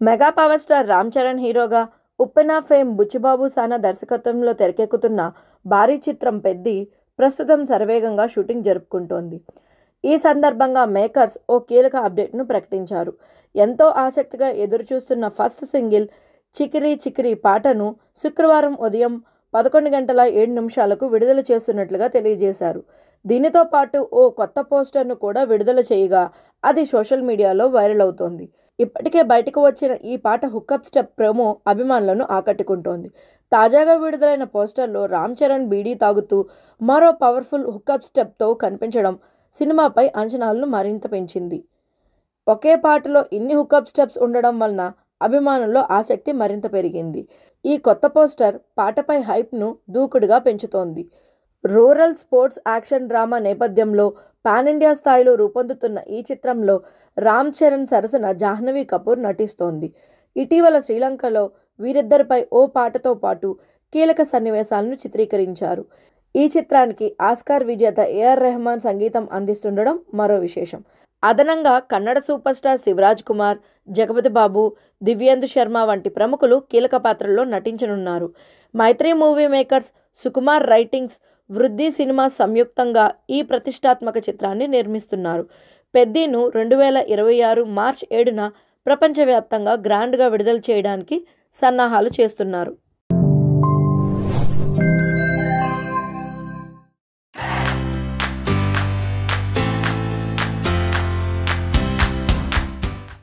Mega power star Ram Charan హీరోగా, ఉప్పెన fame Buchibabu సానా దర్శకత్వంలో తెరకెక్కుతున్న భారీ చిత్రం పెద్ది ప్రస్తుతం శరవేగంగా షూటింగ్ జరుపుకుంటోంది. ఈ సందర్భంగా మేకర్స్ ఓ కీలక అప్డేట్ను ప్రకటించారు. ఎంతో ఆసక్తిగా ఎదురుచూస్తున్న ఫస్ట్ సింగిల్ 'చికిరి చికిరి' పాటను శుక్రవారం ఉదయం 11:07 విడుదల చేస్తున్నట్లుగా తెలియజేశారు. దీనితో పాటు ఓ కొత్త పోస్టర్ను కూడా విడుదల చేయగా అది సోషల్ మీడియాలో వైరల్ అవుతోంది. ఇప్పటికే బయటకు వచ్చిన ఈ పాట హుక్అప్ స్టెప్ ప్రోమో అభిమానులను ఆకట్టుకుంటోంది. తాజాగా విడుదలైన పోస్టర్లో రామ్ చరణ్ బీడీ తాగుతూ మరో పవర్ఫుల్ హుక్అప్ స్టెప్తో కనిపించడం సినిమాపై అంచనాలను మరింత పెంచింది. ఒకే పాటలో ఇన్ని హుక్అప్ స్టెప్స్ ఉండడం వలన అభిమానుల్లో ఆసక్తి మరింత పెరిగింది. ఈ కొత్త పోస్టర్ పాటపై హైప్ను దూకుడుగా పెంచుతోంది. రూరల్ స్పోర్ట్స్ యాక్షన్ డ్రామా నేపథ్యంలో పాన్ ఇండియా స్థాయిలో రూపొందుతున్న ఈ చిత్రంలో రామ్ చరణ్ సరసన జాహ్నవి కపూర్ నటిస్తోంది. ఇటీవల శ్రీలంకలో వీరిద్దరిపై ఓ పాటతో పాటు కీలక సన్నివేశాలను చిత్రీకరించారు. ఈ చిత్రానికి ఆస్కార్ విజేత ఏఆర్ రెహమాన్ సంగీతం అందిస్తుండడం మరో విశేషం. అదనంగా కన్నడ సూపర్ స్టార్ శివరాజ్ కుమార్, జగపతి బాబు, దివ్యేందు శర్మ వంటి ప్రముఖులు కీలక పాత్రల్లో నటించనున్నారు. మైత్రి మూవీ మేకర్స్, సుకుమార్ రైటింగ్స్, వృద్ధి సినిమాస్ సంయుక్తంగా ఈ ప్రతిష్టాత్మక చిత్రాన్ని నిర్మిస్తున్నారు. పెద్దిను 2026 మార్చి 7న ప్రపంచవ్యాప్తంగా గ్రాండ్గా విడుదల చేయడానికి సన్నాహాలు చేస్తున్నారు.